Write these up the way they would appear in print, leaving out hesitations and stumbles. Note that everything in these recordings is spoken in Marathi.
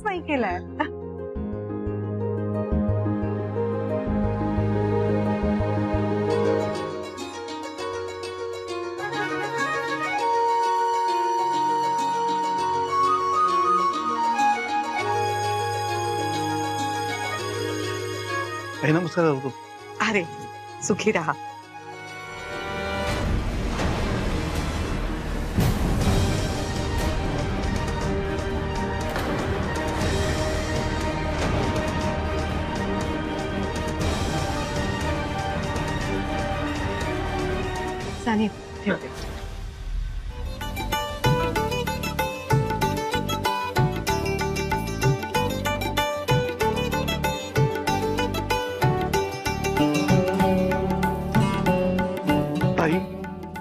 विचारच नाही केलाय. नमस्कार दादू. अरे सुखी रहा. सानी ठेवते.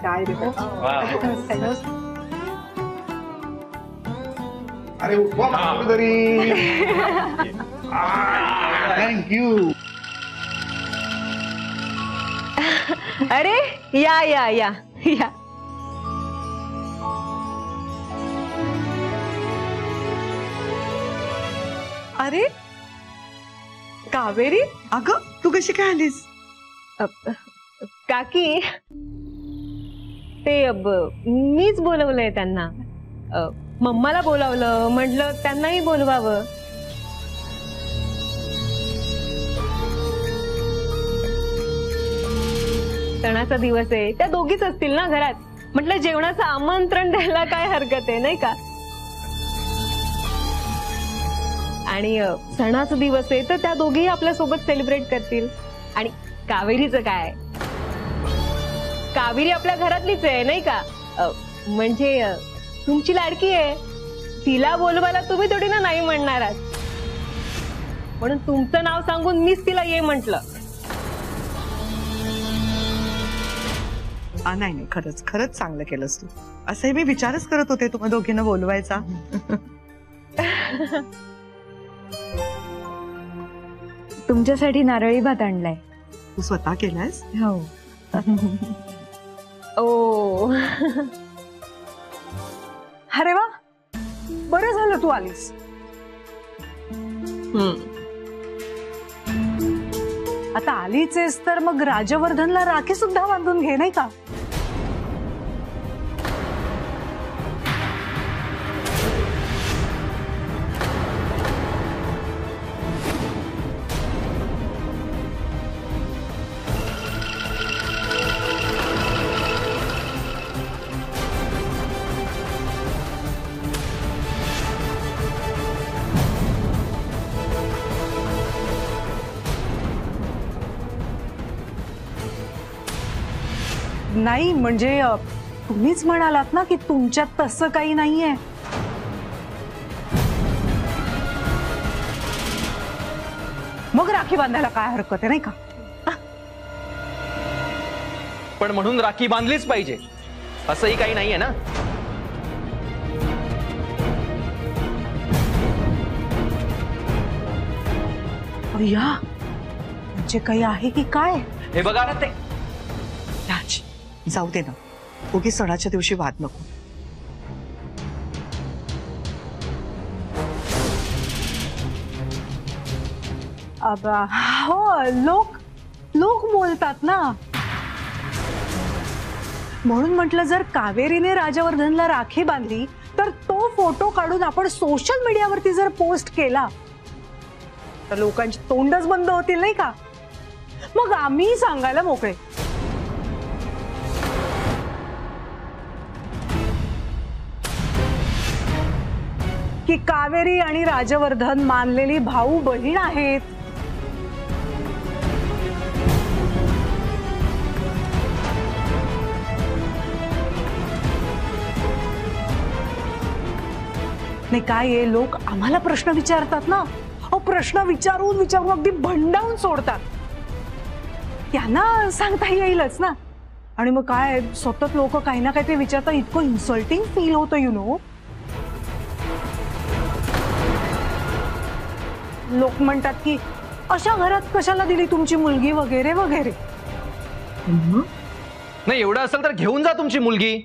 काय रे अरे थँक्यू. अरे या या या या. अरे कावेरी, अगं तू कशी काय आलीस? काकी ते मीच बोलवलंय त्यांना. मम्माला बोलावलं, म्हटलं त्यांनाही बोलवावं. सणाचा दिवस आहे, त्या दोघीच असतील ना घरात, म्हटलं जेवणाचं आमंत्रण द्यायला काय हरकत आहे नाही का. आणि सणाचा दिवस आहे तर त्या दोघीही आपल्या सोबत सेलिब्रेट करतील. आणि कावेरीचं काय, कावेरी आपल्या घरातलीच आहे नाही का. म्हणजे तुमची लाडकी आहे, तिला बोलवायला तुम्ही थोडी ना नाही म्हणणार आहात. म्हणून तुमचं नाव सांगून मीच तिला ये म्हटलं. नाही नाही, खरंच खरंच चांगलं केलंस तू. असंही मी विचारच करत होते तुम्हा दोघींना बोलवायचा. तुमच्यासाठी नारळी भात आणलाय. तू स्वतः केलायस? हो. ओ अरे वा, बरं झालं तू आलीस. आता आलीचेस तर मग राजवर्धनला राखी सुद्धा बांधून घे नाही का. नाही म्हणजे तुम्हीच म्हणालात ना की तुमच्यात तसं काही नाहीये. मग राखी बांधायला काय हरकत आहे नाही का. पण म्हणून राखी बांधलीच पाहिजे असंही काही नाहीये ना. या म्हणजे काही आहे की काय. हे बघा ते राज, जाऊ दे ना, उगी सणाच्या दिवशी वाद नको. हो, लोक लोक बोलतात ना, म्हणून म्हटलं जर कावेरीने राजवर्धनला राखी बांधली तर तो फोटो काढून आपण सोशल मीडियावरती जर पोस्ट केला तर लोकांची तोंडच बंद होतील नाही का. मग आम्ही सांगायला मोकळे. की कावेरी आणि राजवर्धन मानलेली भाऊ बहीण आहेत. नाही काय आहे, लोक आम्हाला प्रश्न विचारतात ना, प्रश्न विचारून विचारून अगदी भंडावून सोडतात. त्यांना सांगता येईलच ना. आणि मग काय सतत लोक काही ना काही ते विचारतात, इतकं इन्सल्टिंग फील होतं यु नो. लोक म्हणतात की अशा घरात कशाला दिली तुमची मुलगी वगैरे वगैरे. नाही एवढं असेल तर घेऊन जा तुमची मुलगी.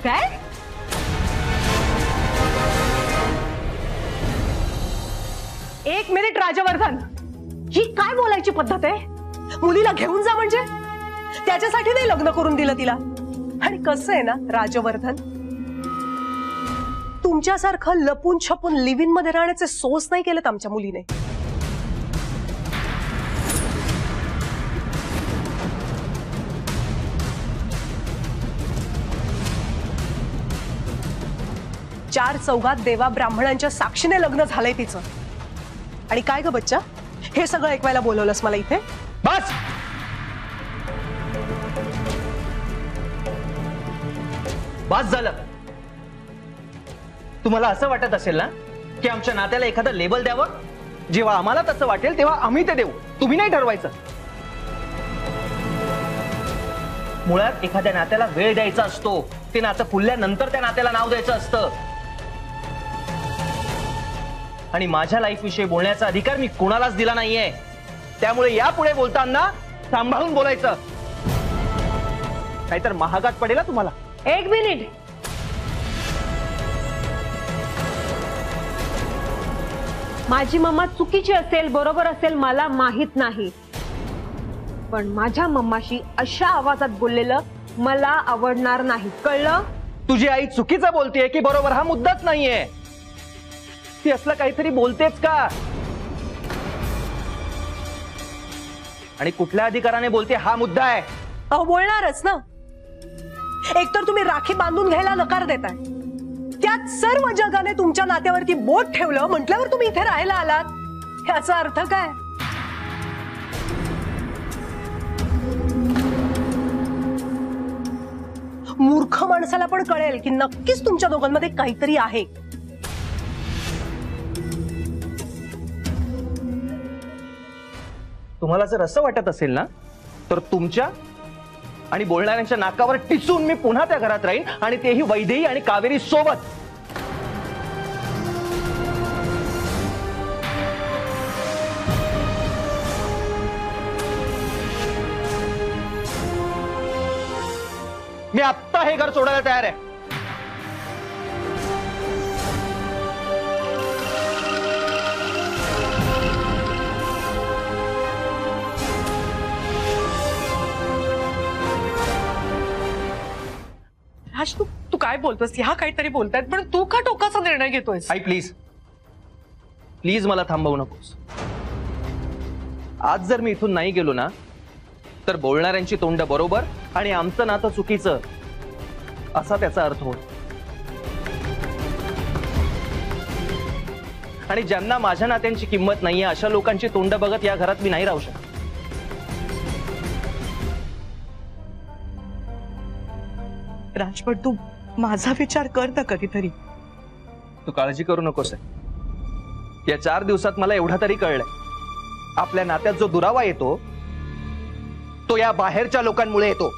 काय? एक मिनिट राजवर्धन, ही काय बोलायची पद्धत आहे? मुलीला घेऊन जा म्हणजे? त्याच्यासाठी नाही लग्न करून दिलं तिला. आणि कसं आहे ना राजवर्धन, तुमच्यासारखं लपून छपून लिव्ह इन मध्ये राहण्याचे सोस नाही केलेत आमच्या मुलीने. चार चौघात देवा ब्राह्मणांच्या साक्षीने लग्न झालंय तिचं. आणि काय ग बच्चा, हे सगळं ऐकवायला बोलवलंस मला इथे? बस, बस झालं. तुम्हाला असं वाटत असेल ना की आमच्या नात्याला एखादं लेबल द्यावं? जेव्हा आम्हाला तसं वाटेल तेव्हा आम्ही ते देऊ, तुम्ही नाही ठरवायचं. मुळात एखाद्या नात्याला वेळ द्यायचा असतो. ते नातं फुलल्यानंतर त्या नात्याला नाव द्यायचं असतं. आणि माझ्या लाईफ विषयी बोलण्याचा अधिकार मी कोणालाच दिला नाहीये. त्यामुळे यापुढे बोलताना सांभाळून बोलायचं, नाहीतर महागात पडेल तुम्हाला. एक मिनिट. माझी मम्मा चुकीची असेल बरोबर असेल मला माहित नाही, पण माझ्या मम्माशी अशा आवाजात बोललेलं मला आवडणार नाही, कळलं? तुझी आई चुकीचं बोलतेय की बरोबर हा मुद्दाच नाहीये. ती असलं काहीतरी बोलतेच का? आणि कुठल्या अधिकाराने बोलते हा मुद्दा आहे. अहो बोलणारच ना. एकतर तुम्ही राखी बांधून घ्यायला नकार देताय, त्यात सर्व जगाने तुमच्या नात्यावरती बोट ठेवलं म्हटल्यावर तुम्ही इथे राहायला आलात. याचा अर्थ काय? मूर्ख माणसाला पण कळेल की नक्कीच तुमच्या दोघांमध्ये काहीतरी आहे. तुम्हाला जर असं वाटत असेल ना तर तुमच्या आणि बोलणाऱ्यांच्या नाकावर टिचून मी पुन्हा त्या घरात राहीन, आणि तेही वैदेही आणि कावेरी सोबत. मी आत्ता हे घर सोडायला तयार आहे. राज, तू काय बोलतोस? ह्या काहीतरी बोलतायत, पण तू का टोकाचा निर्णय घेतोयस? आई प्लीज प्लीज मला थांबवू नकोस. आज जर मी इथून नाही गेलो ना तर बोलणाऱ्यांची तोंड बरोबर आणि आमचं नातं चुकीचं असा त्याचा अर्थ होईल. आणि ज्यांना माझ्या नात्यांची किंमत नाहीये अशा लोकांची तोंड बघत या घरात मी नाही राहू शकत. राज, पण तू माझा विचार कर ना कधीतरी. तू काळजी करू नकोस. या 4 दिवसात मला एवढा तरी कळलंय, आपल्या नात्यात जो दुरावा येतो तो या बाहेरच्या लोकांमुळे येतो.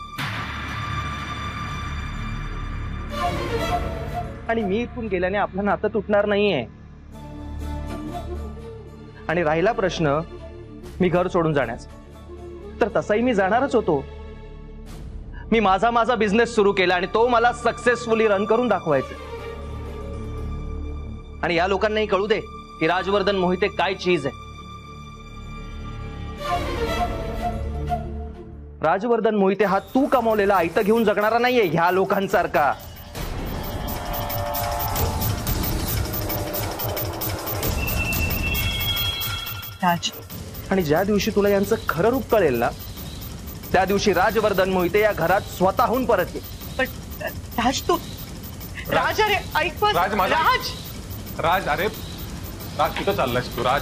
आणि मी इथून गेल्याने आपलं नातं तुटणार नाहीये. आणि राहिला प्रश्न मी घर सोडून जाण्याचा, तर तसाही मी जाणारच होतो. मी माझा बिझनेस सुरू केला आणि तो मला सक्सेसफुली रन करून दाखवायचा. आणि या लोकांनाही कळू दे की राजवर्धन मोहिते काय चीज आहे. राजवर्धन मोहिते हा तू कमावलेला आयतं घेऊन जगणारा नाहीये ह्या लोकांसारखा. राज, आणि ज्या दिवशी तुला यांचं खरं रूप कळेल ना त्या दिवशी राजवर्धन मोहिते या घरात स्वतःहून परत ये. पण राज, तू राज, अरे ऐक. राज, माझा राज, अरे राज, कुठं चाललायस तू? राज,